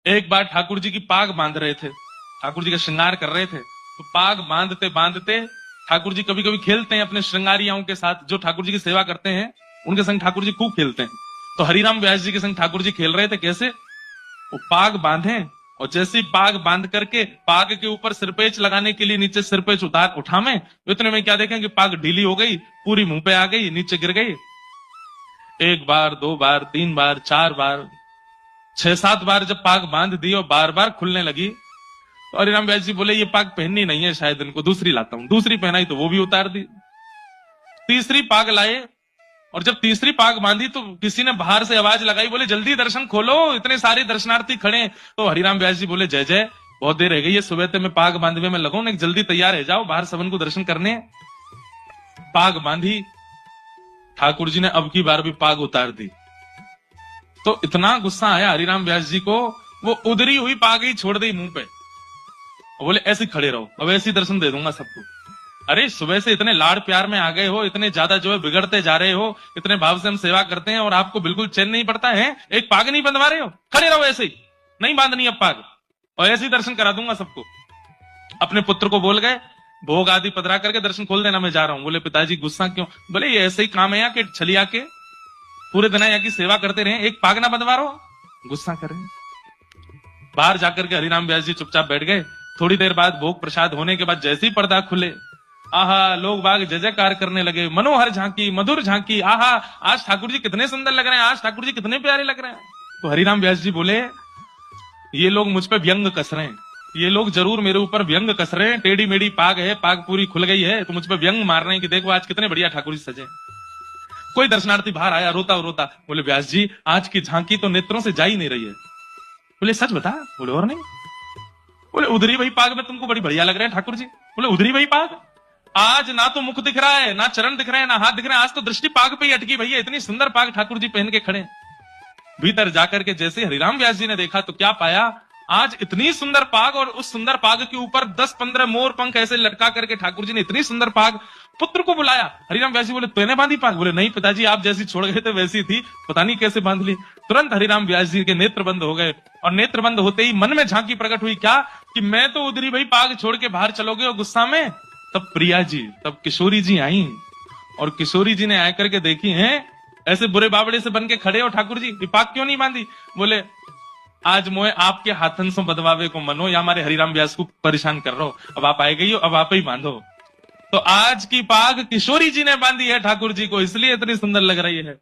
एक बार ठाकुर जी की पाग बांध रहे थे, ठाकुर जी का श्रृंगार कर रहे थे, तो पाग बांधते बांधते ठाकुर जी कभी कभी खेलते हैं अपने श्रृंगारियाओं के साथ, जो ठाकुर जी की सेवा करते हैं उनके संग ठाकुर जी खूब खेलते हैं। तो हरिराम व्यास जी के संग ठाकुर जी खेल रहे थे। कैसे? वो पाग बांधे और जैसे ही पाग बांध करके पाग के ऊपर सिरपेच लगाने के लिए नीचे सिरपेच उठावे, इतने में क्या देखें कि पाग ढीली हो गई, पूरी मुंह पे आ गई, नीचे गिर गई। एक बार, दो बार, तीन बार, चार बार, 6-7 बार जब पाग बांध दी और बार बार खुलने लगी, तो हरिराम व्यास जी बोले ये पाग पहननी नहीं है, शायद इनको दूसरी लाता हूं। दूसरी पहनाई तो वो भी उतार दी। तीसरी पाग लाए और जब तीसरी पाग बांधी तो किसी ने बाहर से आवाज लगाई, बोले जल्दी दर्शन खोलो, इतने सारे दर्शनार्थी खड़े। तो हरिराम व्यास जी बोले जय जय, बहुत देर रह गई है, सुबह से मैं पाग बांधवे में लगो, जल्दी तैयार है जाओ बाहर सबन को दर्शन करने। पाग बांधी, ठाकुर जी ने अब की बार भी पाग उतार दी। तो इतना गुस्सा आया हरिराम व्यास जी को, वो उधरी हुई पाग ही छोड़ दी मुंह पे, बोले ऐसे खड़े रहो, अब ऐसे दर्शन दे दूंगा सबको। अरे सुबह से इतने लाड़ प्यार में आ गए हो, इतने ज्यादा जो है बिगड़ते जा रहे हो, इतने भाव से हम सेवा करते हैं और आपको बिल्कुल चैन नहीं पड़ता है, एक पाग नहीं बंधवा रहे हो, खड़े रहो ऐसे ही, नहीं बांधनी अब पाग, और ऐसे ही दर्शन करा दूंगा सबको। अपने पुत्र को बोल गए भोग आदि पधरा करके दर्शन खोल देना, मैं जा रहा हूं। बोले पिताजी गुस्सा क्यों? बोले ये ऐसे ही काम है यहाँ के छलिया के, पूरे दिन यहाँ की सेवा करते रहे, एक पाग ना बंधवा रहो, गुस्सा करें। बाहर जाकर के हरिराम व्यास जी चुपचाप बैठ गए। थोड़ी देर बाद भोग प्रसाद होने के बाद जैसे ही पर्दा खुले, आहा, लोग बाग जय जयकार करने लगे, मनोहर झांकी, मधुर झांकी, आहा, आज ठाकुर जी कितने सुंदर लग रहे हैं, आज ठाकुर जी कितने प्यारे लग रहे हैं। तो हरिराम व्यास जी बोले ये लोग मुझ पे व्यंग कस रहे हैं, ये लोग जरूर मेरे ऊपर व्यंग कस रहे हैं, टेढ़ी मेढ़ी पाग है, पाग पूरी खुल गई है, तो मुझ पे व्यंग मार रहे हैं कि देखो आज कितने बढ़िया ठाकुर जी सजे। कोई दर्शनार्थी बाहर आया रोता रोता, बोले व्यास जी आज की झांकी तो नेत्रों से जा ही नहीं रही है। बोले सच बता? बोले और नहीं। बोले उधरी वही पाग में तुमको बड़ी बढ़िया लग रहे हैं ठाकुर जी। बोले उधरी वही पाग, आज ना तो मुख दिख रहा है, ना चरण दिख रहे हैं, ना हाथ दिख रहे हैं, आज तो दृष्टि पाग पे ही अटकी भैया, इतनी सुंदर पाग ठाकुर जी पहन के खड़े। भीतर जाकर के जैसे हरिराम व्यास जी ने देखा तो क्या पाया, आज इतनी सुंदर पाग और उस सुंदर पाग के ऊपर 10-15 मोर पंख ऐसे लटका करके ठाकुर जी ने इतनी सुंदर पाग। पुत्र को बुलाया, हरिराम व्यास जी बोले तूने बांधी पाग? बोले नहीं पिताजी, आप जैसी छोड़ गए थे वैसी थी, पता नहीं कैसे बांध ली। तुरंत हरिराम व्यास जी के नेत्र बंद हो गए और नेत्र बंद होते ही मन में झांकी प्रकट हुई, क्या कि मैं तो उधरी भाई पाग छोड़ के बाहर चलोगे और गुस्सा में। तब प्रिया जी, तब किशोरी जी आई और किशोरी जी ने आकर के देखी है ऐसे बुरे बाबड़े से बन के खड़े हो ठाकुर जी, पाग क्यों नहीं बांधी? बोले आज मोए आपके हाथन से बदवावे को मनो, या हमारे हरिराम व्यास को परेशान कर रहे हो, अब आप आए गई हो, अब आप ही बांधो। तो आज की पाग किशोरी जी ने बांधी है ठाकुर जी को, इसलिए इतनी सुंदर लग रही है।